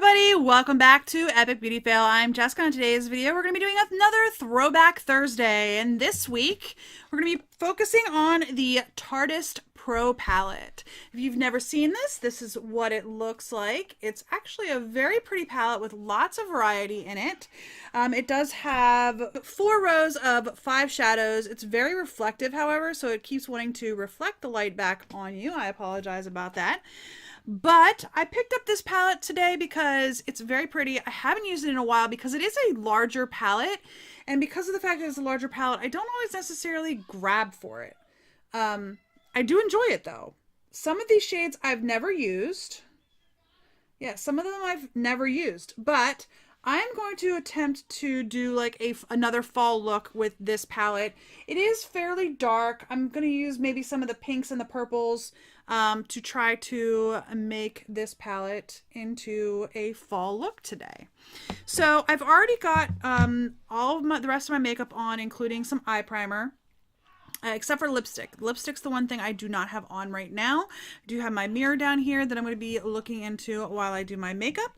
everybody, welcome back to Epic Beauty Fail. I'm Jessica. In today's video we're going to be doing another Throwback Thursday, and this week we're going to be focusing on the Tarteist Pro palette. If you've never seen this, this is what it looks like. It's actually a very pretty palette with lots of variety in it. It does have 4 rows of 5 shadows. It's very reflective, however, so it keeps wanting to reflect the light back on you. I apologize about that. But I picked up this palette today because it's very pretty. I haven't used it in a while because it is a larger palette. And because of the fact that it's a larger palette, I don't always necessarily grab for it. I do enjoy it though. Some of these shades I've never used. Yeah, some of them I've never used. But I'm going to attempt to do like another fall look with this palette. It is fairly dark. I'm going to use maybe some of the pinks and the purples to try to make this palette into a fall look today. So I've already got all of the rest of my makeup on, including some eye primer. Except for lipstick. Lipstick's the one thing I do not have on right now. I do have my mirror down here that I'm going to be looking into while I do my makeup.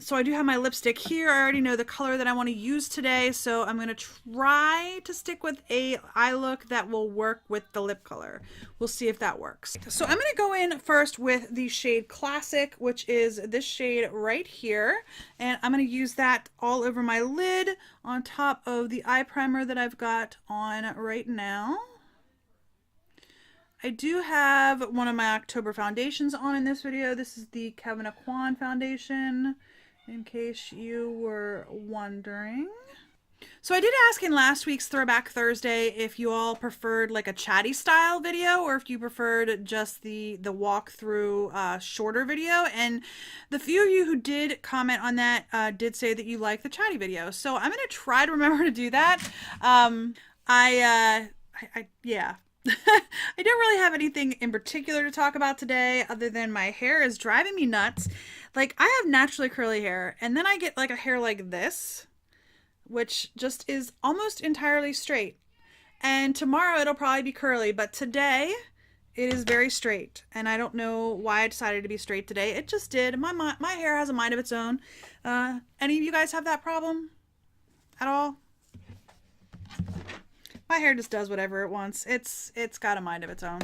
So I do have my lipstick here. I already know the color that I want to use today, so I'm going to try to stick with a eye look that will work with the lip color. We'll see if that works. So I'm going to go in first with the shade Classic, which is this shade right here, and I'm going to use that all over my lid on top of the eye primer that I've got on right now. I do have one of my October foundations on in this video. This is the Kevin Aquan foundation, in case you were wondering. So I did ask in last week's Throwback Thursday if you all preferred like a chatty style video or if you preferred just the walkthrough shorter video, and the few of you who did comment on that did say that you like the chatty video. So I'm gonna try to remember to do that. Yeah. I don't really have anything in particular to talk about today other than my hair is driving me nuts. Like, I have naturally curly hair, and then I get like a hair like this, which just is almost entirely straight. And tomorrow it'll probably be curly, but today it is very straight. And I don't know why I decided to be straight today. It just did. My hair has a mind of its own. Any of you guys have that problem at all? My hair just does whatever it wants. It's got a mind of its own.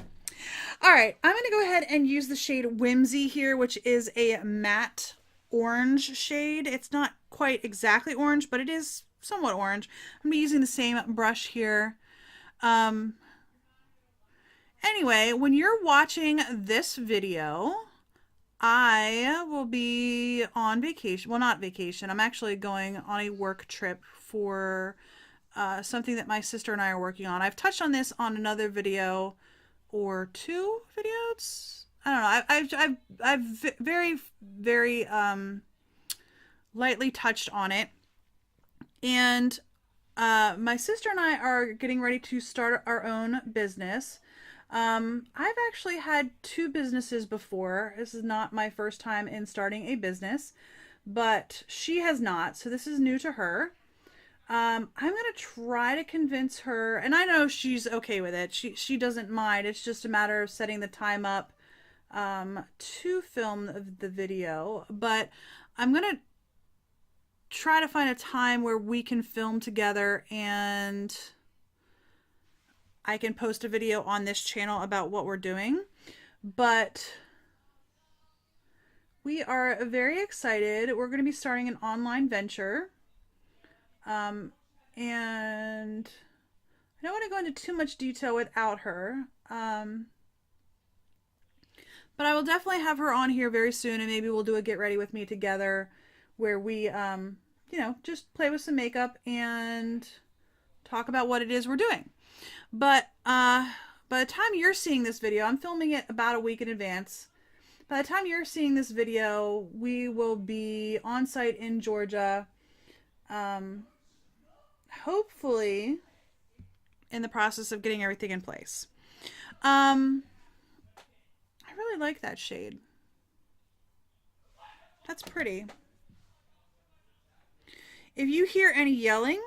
All right, I'm going to go ahead and use the shade Whimsy here, which is a matte orange shade. It's not quite exactly orange, but it is somewhat orange. I'm going to be using the same brush here. Anyway, when you're watching this video, I will be on vacation. Well, not vacation. I'm actually going on a work trip for something that my sister and I are working on. I've touched on this on another video or 2 videos. I don't know. I've very lightly touched on it. And my sister and I are getting ready to start our own business. I've actually had 2 businesses before. This is not my first time in starting a business, but she has not. So this is new to her. I'm going to try to convince her, and I know she's okay with it. She doesn't mind. It's just a matter of setting the time up to film the video. But I'm going to try to find a time where we can film together and I can post a video on this channel about what we're doing. But we are very excited. We're going to be starting an online venture. And I don't want to go into too much detail without her. But I will definitely have her on here very soon, and maybe we'll do a get ready with me together where we, you know, just play with some makeup and talk about what it is we're doing. But, by the time you're seeing this video, I'm filming it about a week in advance. By the time you're seeing this video, we will be on site in Georgia. Hopefully in the process of getting everything in place. I really like that shade. That's pretty. If you hear any yelling,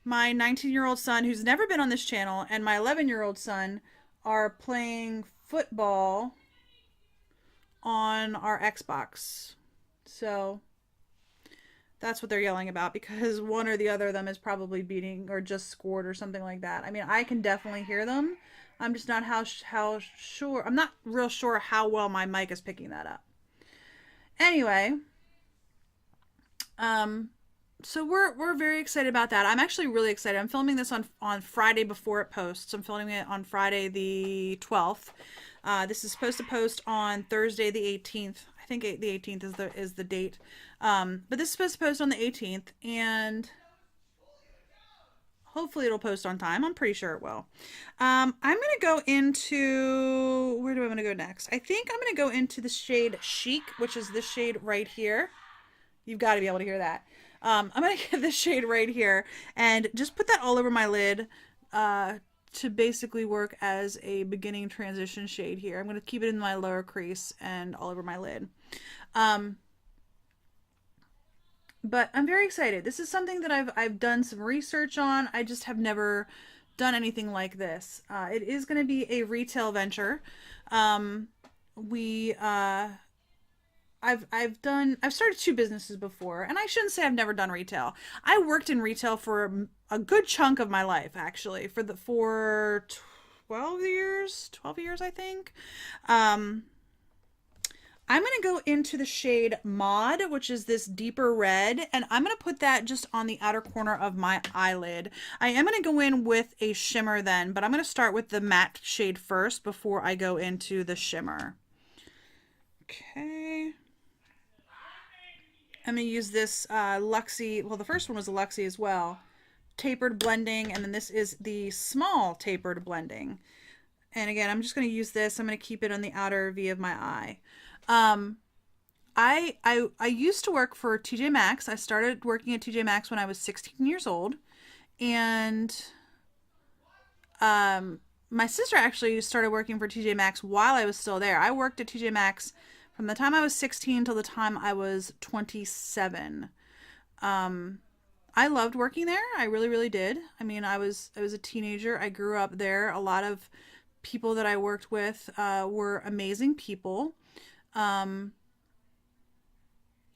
my 19-year-old son, who's never been on this channel, and my 11-year-old son are playing football on our Xbox. So that's what they're yelling about, because one or the other of them is probably beating or just scored or something like that. I mean, I can definitely hear them. I'm just not how sure. I'm not real sure how well my mic is picking that up. Anyway, um, so we're very excited about that. I'm actually really excited. I'm filming this on Friday before it posts. I'm filming it on Friday the 12th. This is supposed to post on Thursday the 18th. I think the 18th is the date. But this is supposed to post on the 18th, and hopefully it'll post on time. I'm pretty sure it will. I'm gonna go into, where do I want to go next? I think I'm gonna go into the shade Chic, which is this shade right here. You've got to be able to hear that. I'm going to get this shade right here and just put that all over my lid to basically work as a beginning transition shade here. I'm going to keep it in my lower crease and all over my lid. But I'm very excited. This is something that I've done some research on. I just have never done anything like this. It is going to be a retail venture. We I've started two businesses before, and I shouldn't say I've never done retail. I worked in retail for a good chunk of my life, actually, for 12 years I think. I'm going to go into the shade Mod, which is this deeper red, and I'm going to put that just on the outer corner of my eyelid. I am going to go in with a shimmer then, but I'm going to start with the matte shade first before I go into the shimmer. Okay. I'm going to use this Luxie, well, the first one was a Luxie as well, tapered blending, and then this is the small tapered blending. And again, I'm just going to use this. I'm going to keep it on the outer V of my eye. I used to work for TJ Maxx. I started working at TJ Maxx when I was 16 years old, and my sister actually started working for TJ Maxx while I was still there. I worked at TJ Maxx from the time I was 16 till the time I was 27. I loved working there. I really, really did. I mean, I was a teenager. I grew up there. A lot of people that I worked with were amazing people.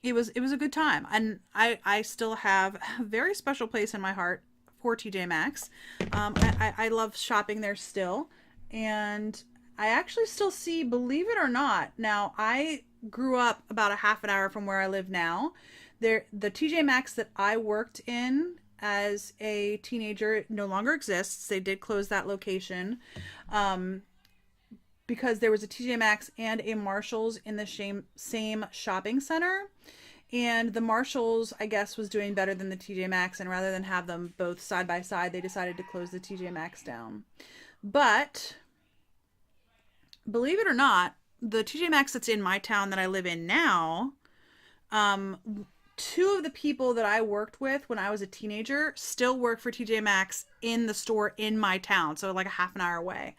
It was a good time, and I still have a very special place in my heart for TJ Maxx. I love shopping there still, and I actually still see, believe it or not, now I grew up about a half an hour from where I live now. The TJ Maxx that I worked in as a teenager no longer exists. They did close that location because there was a TJ Maxx and a Marshalls in the same shopping center. And the Marshalls, I guess, was doing better than the TJ Maxx, and rather than have them both side by side, they decided to close the TJ Maxx down. But believe it or not, the TJ Maxx that's in my town that I live in now, two of the people that I worked with when I was a teenager still work for TJ Maxx in the store in my town, so like a half an hour away,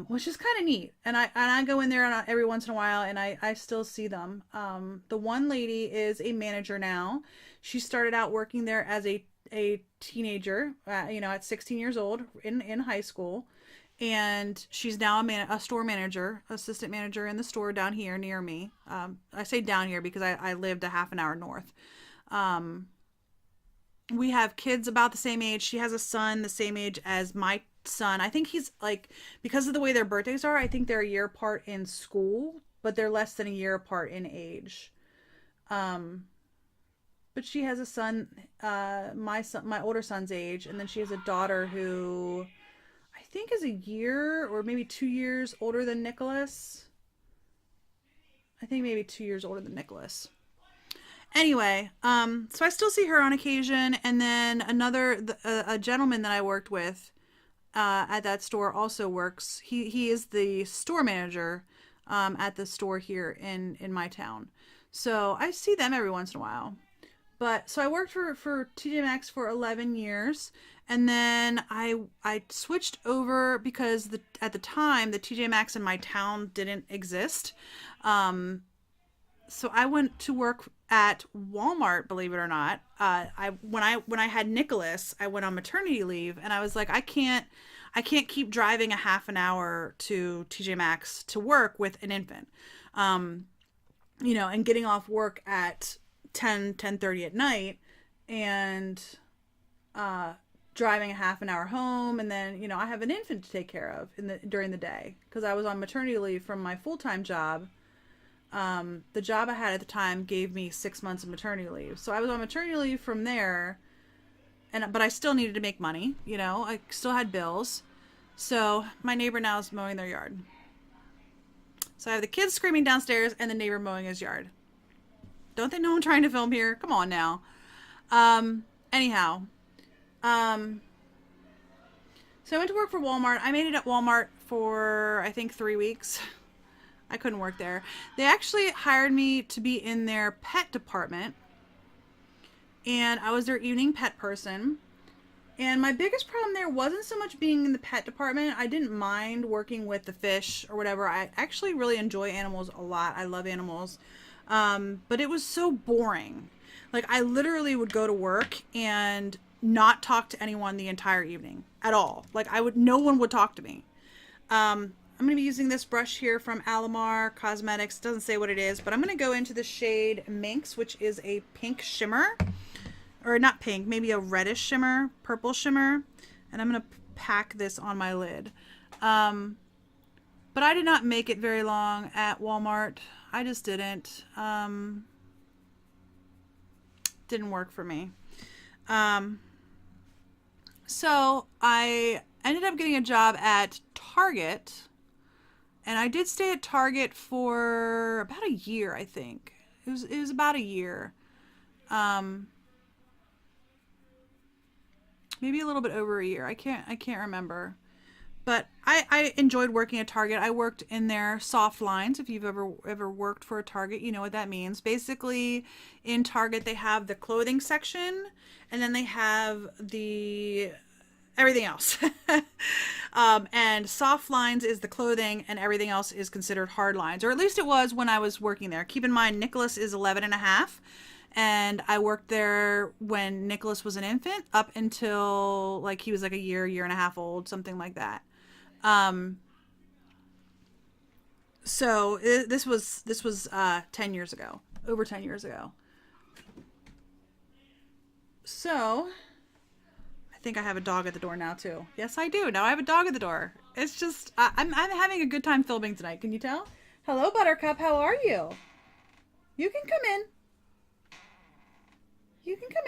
which is kind of neat. And I go in there every once in a while, and I still see them. The one lady is a manager now. She started out working there as a teenager, at 16 years old in high school. And she's now a store manager, assistant manager in the store down here near me. I say down here because I lived a half an hour north. We have kids about the same age. She has a son the same age as my son. I think he's like, because of the way their birthdays are, I think they're a year apart in school, but they're less than a year apart in age. But she has a son, my older son's age, and then she has a daughter who I think is a year or maybe 2 years older than Nicholas. I think maybe 2 years older than Nicholas. Anyway, so I still see her on occasion, and then a gentleman that I worked with at that store also works. He is the store manager at the store here in my town. So I see them every once in a while. But so I worked for TJ Maxx for 11 years, and then I switched over because at the time the TJ Maxx in my town didn't exist. So I went to work at Walmart, believe it or not. When I had Nicholas, I went on maternity leave, and I was like, I can't keep driving a half an hour to TJ Maxx to work with an infant. you know, and getting off work at 10:30 at night, and uh, driving a half an hour home, and then, you know, I have an infant to take care of during the day because I was on maternity leave from my full-time job. The job I had at the time gave me 6 months of maternity leave, so I was on maternity leave from there, but I still needed to make money. You know, I still had bills. So my neighbor now is mowing their yard. So I have the kids screaming downstairs and the neighbor mowing his yard. Don't they know I'm trying to film here? Come on now. Anyhow, um, so I went to work for Walmart. I made it at Walmart for, I think, 3 weeks. I couldn't work there. They actually hired me to be in their pet department, and I was their evening pet person. And my biggest problem there wasn't so much being in the pet department. I didn't mind working with the fish or whatever. I actually really enjoy animals a lot. I love animals. But it was so boring. Like, I literally would go to work and not talk to anyone the entire evening at all. Like, no one would talk to me. I'm going to be using this brush here from Alamar Cosmetics. It doesn't say what it is, but I'm going to go into the shade Minx, which is a pink shimmer. Or not pink, maybe a reddish shimmer, purple shimmer. And I'm going to pack this on my lid. But I did not make it very long at Walmart. I just didn't. Didn't work for me. So I ended up getting a job at Target. And I did stay at Target for about a year, I think. It was about a year. Maybe a little bit over a year. I can't remember. But I enjoyed working at Target. I worked in their soft lines. If you've ever worked for a Target, you know what that means. Basically, in Target, they have the clothing section, and then they have the everything else. And soft lines is the clothing, and everything else is considered hard lines. Or at least it was when I was working there. Keep in mind, Nicholas is 11 and a half. And I worked there when Nicholas was an infant up until like he was like a year and a half old, something like that. So this was 10 years ago, over 10 years ago. So I think I have a dog at the door now too. Yes, I do. Now I have a dog at the door. It's just I'm having a good time filming tonight. Can you tell? Hello, Buttercup. How are you? You can come in. You can come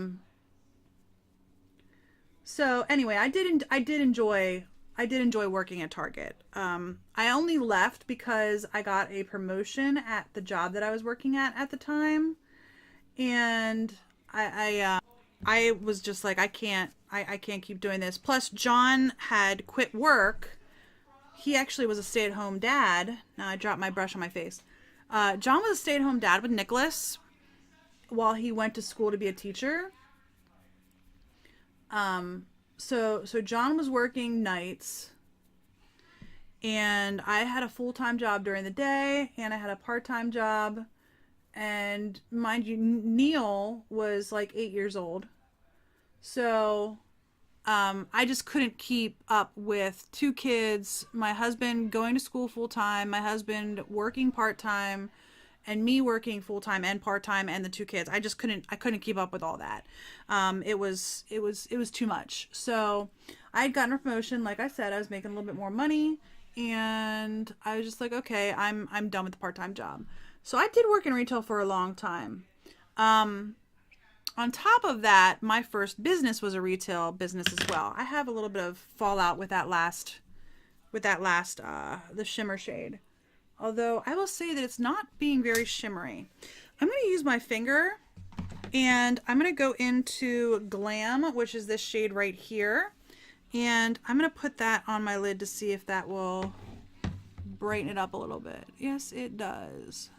in. So anyway, I did enjoy working at Target. I only left because I got a promotion at the job that I was working at the time, and I was just like, I can't keep doing this. Plus, John had quit work. He actually was a stay-at-home dad. Now I dropped my brush on my face. John was a stay-at-home dad with Nicholas while he went to school to be a teacher. So John was working nights, and I had a full-time job during the day, and I had a part-time job. And mind you, Neil was like 8 years old. So I just couldn't keep up with 2 kids, my husband going to school full-time, my husband working part-time, and me working full-time and part-time, and the 2 kids. I couldn't keep up with all that. It was too much. So I had gotten a promotion. Like I said, I was making a little bit more money, and I was just like, okay, I'm done with the part-time job. So I did work in retail for a long time. On top of that, my first business was a retail business as well. I have a little bit of fallout with that last, the shimmer shade. Although I will say that it's not being very shimmery. I'm going to use my finger, and I'm going to go into Glam, which is this shade right here. And I'm going to put that on my lid to see if that will brighten it up a little bit. Yes, it does.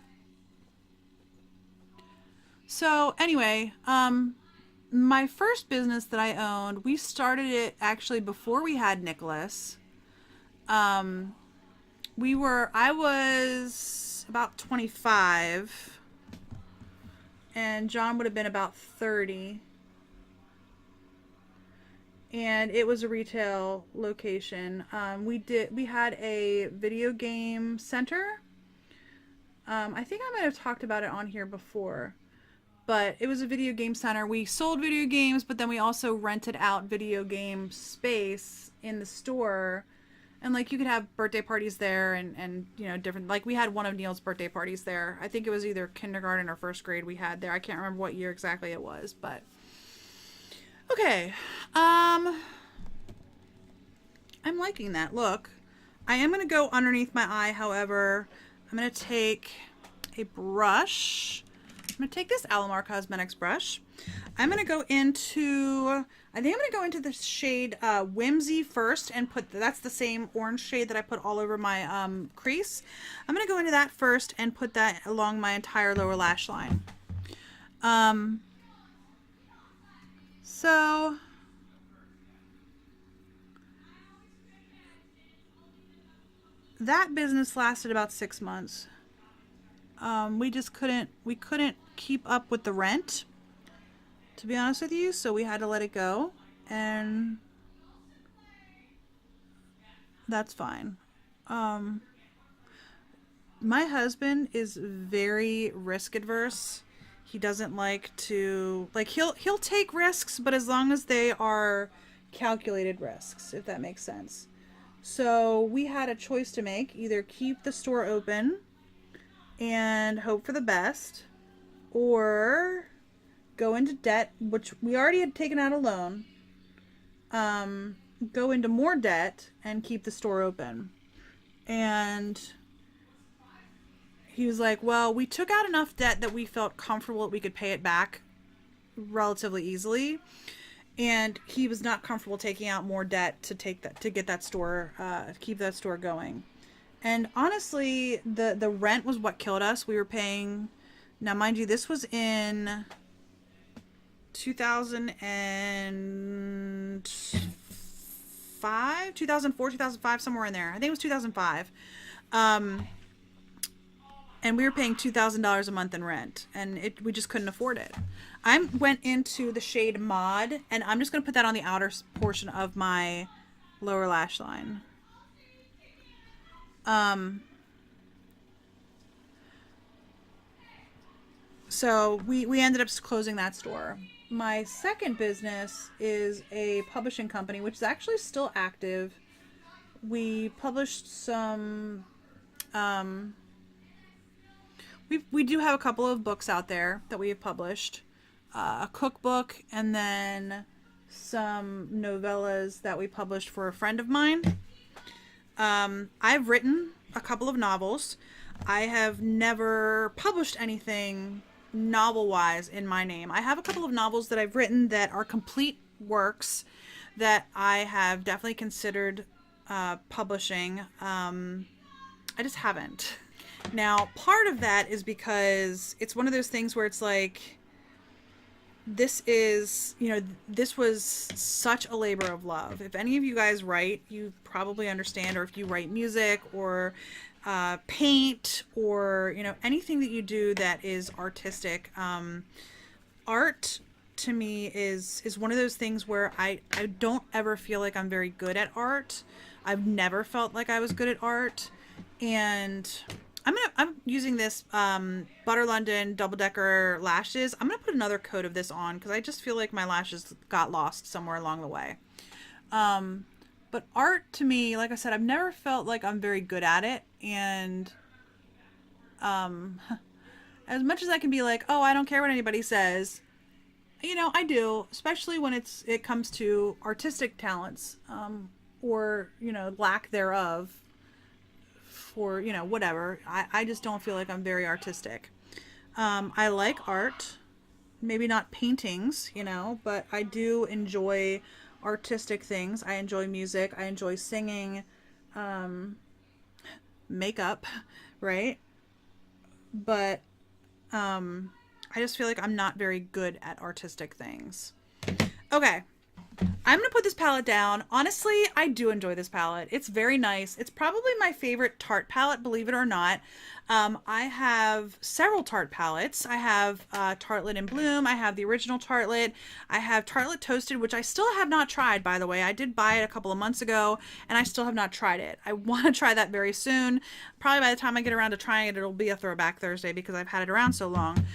So anyway, my first business that I owned, we started it actually before we had Nicholas. I was about 25, and John would have been about 30. And it was a retail location. We had a video game center. I think I might have talked about it on here before, but it was a video game center. We sold video games, but then we also rented out video game space in the store. And like you could have birthday parties there and you know, different, like we had one of Neil's birthday parties there. I think it was either kindergarten or first grade we had there. I can't remember what year exactly it was, but okay. I'm liking that look. I am going to go underneath my eye, however. I'm going to take a brush. I'm going to take this Alamar Cosmetics brush. I'm going to go into, I think I'm going to go into the shade Whimsy first and put, that's the same orange shade that I put all over my crease. I'm going to go into that first and put that along my entire lower lash line. So that business lasted about 6 months. We just couldn't keep up with the rent, to be honest with you, so we had to let it go, and that's fine. My husband is very risk adverse. He doesn't like to, like, he'll take risks, but as long as they are calculated risks, if that makes sense. So we had a choice to make: either keep the store open and hope for the best, or go into debt, which we already had taken out a loan, go into more debt and keep the store open. And he was like, well, we took out enough debt that we felt comfortable that we could pay it back relatively easily. And he was not comfortable taking out more debt to get that store, keep that store going. And honestly, the rent was what killed us. We were paying, now mind you, this was in 2005, 2004, 2005, somewhere in there. I think it was 2005. And we were paying $2,000 a month in rent, and we just couldn't afford it. I went into the shade Mod, and I'm just going to put that on the outer portion of my lower lash line. So we ended up closing that store. My second business is a publishing company, which is actually still active. We published some, we do have a couple of books out there that we have published. A cookbook, and then some novellas that we published for a friend of mine. I've written a couple of novels. I have never published anything novel-wise in my name. I have a couple of novels that I've written that are complete works that I have definitely considered publishing. I just haven't. Now, part of that is because it's one of those things where it's like, this is, you know, this was such a labor of love. If any of you guys write, you probably understand, or if you write music or paint, or, you know, anything that you do that is artistic, art to me is one of those things where I don't ever feel like I'm very good at art. I've never felt like I was good at art. And I'm using this Butter London Double Decker lashes. I'm gonna put another coat of this on because I just feel like my lashes got lost somewhere along the way. But art to me, like I said, I've never felt like I'm very good at it. And as much as I can be like, oh, I don't care what anybody says, you know, I do, especially when it comes to artistic talents, or, you know, lack thereof. For, you know, whatever. I just don't feel like I'm very artistic. I like art, maybe not paintings, you know, but I do enjoy artistic things. I enjoy music. I enjoy singing, makeup, right? But I just feel like I'm not very good at artistic things. Okay, I'm going to put this palette down. Honestly, I do enjoy this palette. It's very nice. It's probably my favorite Tarte palette, believe it or not. I have several Tarte palettes. I have Tartelette in Bloom. I have the original Tartelette. I have Tartelette Toasted, which I still have not tried, by the way. I did buy it a couple of months ago, and I still have not tried it. I want to try that very soon. Probably by the time I get around to trying it, it'll be a Throwback Thursday because I've had it around so long.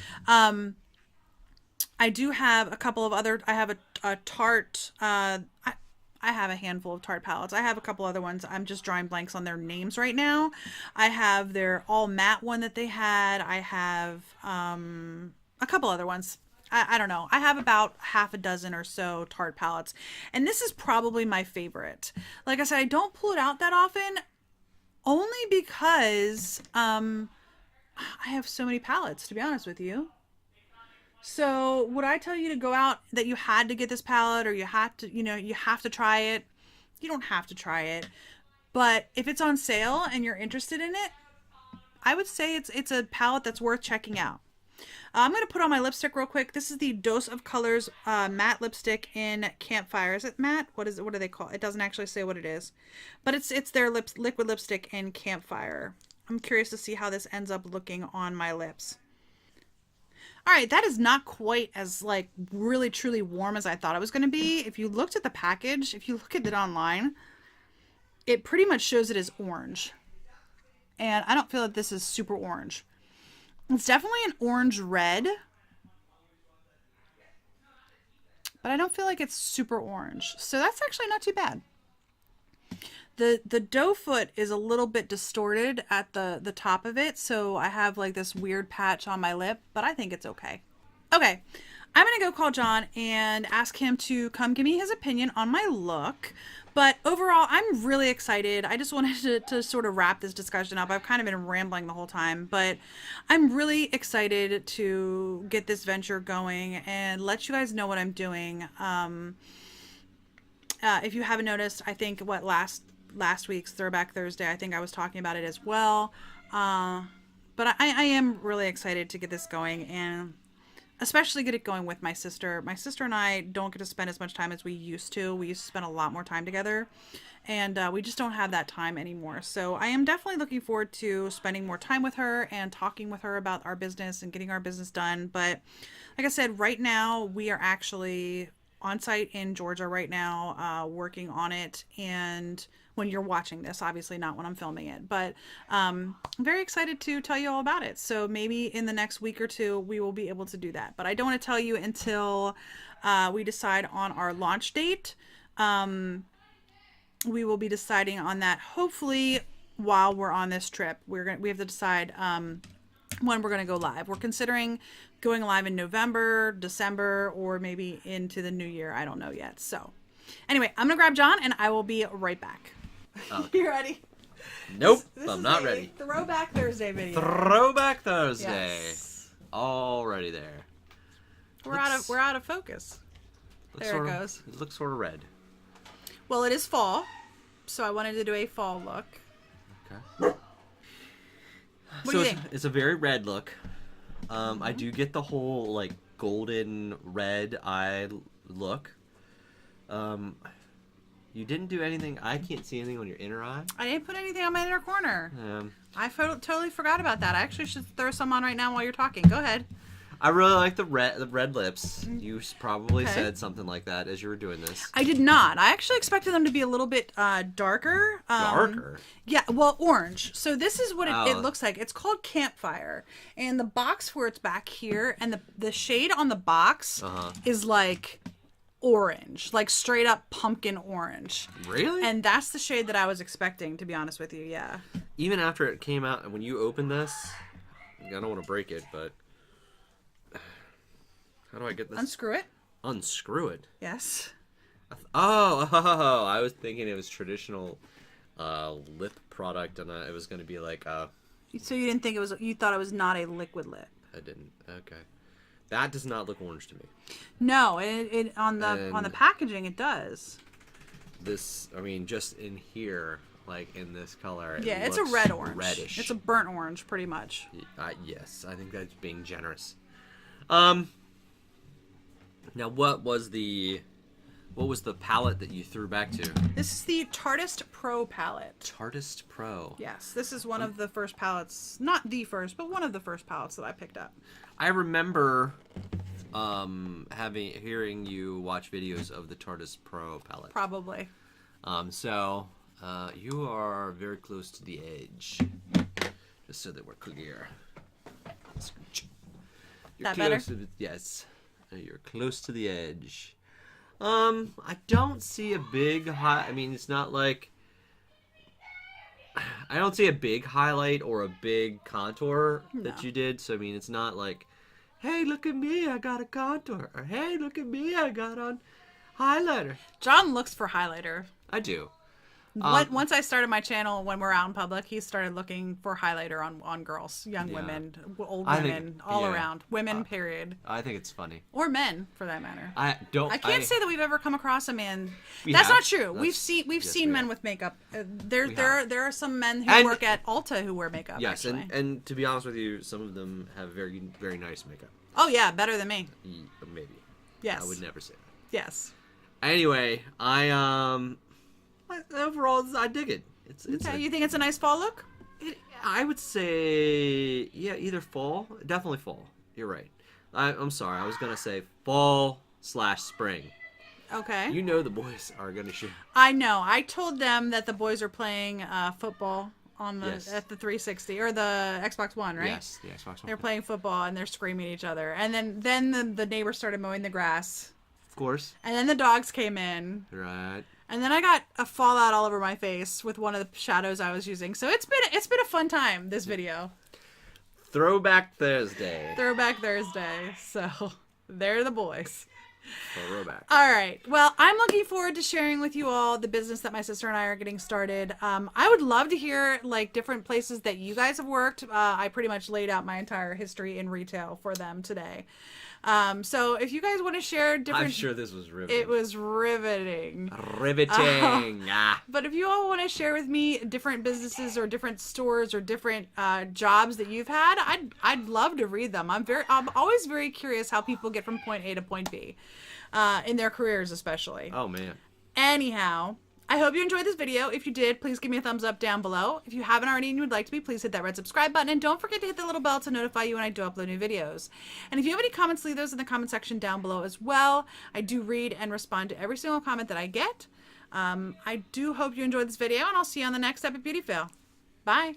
I do have a couple of other, I have a Tarte, I have a handful of Tarte palettes. I have a couple other ones. I'm just drawing blanks on their names right now. I have their all matte one that they had. I have a couple other ones. I don't know. I have about half a dozen or so Tarte palettes. And this is probably my favorite. Like I said, I don't pull it out that often only because I have so many palettes, to be honest with you. So would I tell you to go out that you had to get this palette or you had to, you have to try it? You don't have to try it. But if it's on sale and you're interested in it, I would say it's a palette that's worth checking out. I'm going to put on my lipstick real quick. This is the Dose of Colors matte lipstick in Campfire. Is it matte? What is it? What do they call it? It doesn't actually say what it is. But it's their liquid lipstick in Campfire. I'm curious to see how this ends up looking on my lips. All right, that is not quite as like really truly warm as I thought it was going to be. If you looked at the package, if you look at it online, it pretty much shows it as orange. And I don't feel that this is super orange. It's definitely an orange red, but I don't feel like it's super orange. So that's actually not too bad. The doe foot is a little bit distorted at the top of it, so I have like this weird patch on my lip, but I think it's okay. Okay, I'm gonna go call John and ask him to come give me his opinion on my look. But overall, I'm really excited. I just wanted to sort of wrap this discussion up. I've kind of been rambling the whole time, but I'm really excited to get this venture going and let you guys know what I'm doing. If you haven't noticed, I think last week's Throwback Thursday, I think I was talking about it as well. But I am really excited to get this going and especially get it going with my sister. My sister and I don't get to spend as much time as we used to. We used to spend a lot more time together, and we just don't have that time anymore. So I am definitely looking forward to spending more time with her and talking with her about our business and getting our business done. But like I said, right now we are actually on site in Georgia right now, working on it. And when you're watching this, obviously not when I'm filming it, but I'm very excited to tell you all about it. So maybe in the next week or two, we will be able to do that. But I don't want to tell you until we decide on our launch date. We will be deciding on that hopefully while we're on this trip. We have to decide when we're going to go live. We're considering going live in November, December, or maybe into the new year. I don't know yet. So anyway, I'm going to grab John and I will be right back. Okay. You ready? Nope, This I'm is not a ready. Throwback Thursday video. Throwback Thursday. Yes. Already there. We're out of focus. There it goes. It looks sort of red. Well, it is fall, so I wanted to do a fall look. Okay. What do you think? It's a very red look. I do get the whole like golden red eye look. You didn't do anything. I can't see anything on your inner eye. I didn't put anything on my inner corner. Um, I totally forgot about that. I actually should throw some on right now while you're talking. Go ahead. I really like the red lips. You probably Okay. said something like that as you were doing this. I did not. I actually expected them to be a little bit darker. Darker? Yeah, well, orange. So this is what it Oh. looks like. It's called Campfire. And the box where it's back here, and the shade on the box is like orange. Like straight up pumpkin orange. Really? And that's the shade that I was expecting, to be honest with you, yeah. Even after it came out, and when you opened this, I don't want to break it, but how do I get this? Unscrew it. Unscrew it? Yes. Oh, I was thinking it was traditional lip product, and it was going to be like So you didn't think it was, you thought it was not a liquid lip. I didn't. Okay. That does not look orange to me. No, it on the packaging it does. This, I mean, just in here, like in this color, Yeah, it's a looks red orange. reddish. It's a burnt orange, pretty much. Yes, I think that's being generous. Now, what was the What was the palette that you threw back to? This is the Tarteist Pro palette. Tarteist Pro. Yes, this is one of the first palettes, not the first, but one of the first palettes that I picked up. I remember hearing you watch videos of the Tarteist Pro palette. Probably. So you are very close to the edge. Just so that we're clear. You're That close better? to the, yes. You're close to the edge. I don't see a big I mean, it's not like I don't see a big highlight or a big contour that you did. So I mean, it's not like, hey, look at me, I got a contour, or hey, look at me, I got on highlighter. John looks for highlighter. I do. Once I started my channel, when we're out in public, he started looking for highlighter on girls, young women, old women, all around. Women, period. I think it's funny. Or men, for that matter. I can't say that we've ever come across a man. We That's have. not true. We've seen men with makeup. There are some men who work at Ulta who wear makeup. Yes, actually. and to be honest with you, some of them have very very nice makeup. Oh yeah, better than me. Maybe. Yes. I would never say that. Yes. Anyway, overall I dig it. It's Okay, you think it's a nice fall look? I would say either fall, definitely fall. You're right. I'm sorry, I was gonna say fall/spring. Okay. You know the boys are gonna shoot. I know. I told them that the boys are playing football on the Yes. at the 360 or the Xbox One, right? Yes, the Xbox One. They're playing football and they're screaming at each other, and then the neighbors started mowing the grass, Of course. and then the dogs came in. Right. And then I got a fallout all over my face with one of the shadows I was using. So it's been a fun time, this video. Throwback Thursday. Throwback Thursday. So they're the boys. Throwback. All right. Well, I'm looking forward to sharing with you all the business that my sister and I are getting started. I would love to hear like different places that you guys have worked. I pretty much laid out my entire history in retail for them today. So if you guys want to share different... I'm sure this was riveting. It was riveting. Riveting. But if you all want to share with me different businesses or different stores or different jobs that you've had, I'd love to read them. I'm always very curious how people get from point A to point B, in their careers especially. Oh man. Anyhow, I hope you enjoyed this video. If you did, please give me a thumbs up down below. If you haven't already and you would like to be, please hit that red subscribe button. And don't forget to hit the little bell to notify you when I do upload new videos. And if you have any comments, leave those in the comment section down below as well. I do read and respond to every single comment that I get. I do hope you enjoyed this video, and I'll see you on the next Epic Beauty Fail. Bye.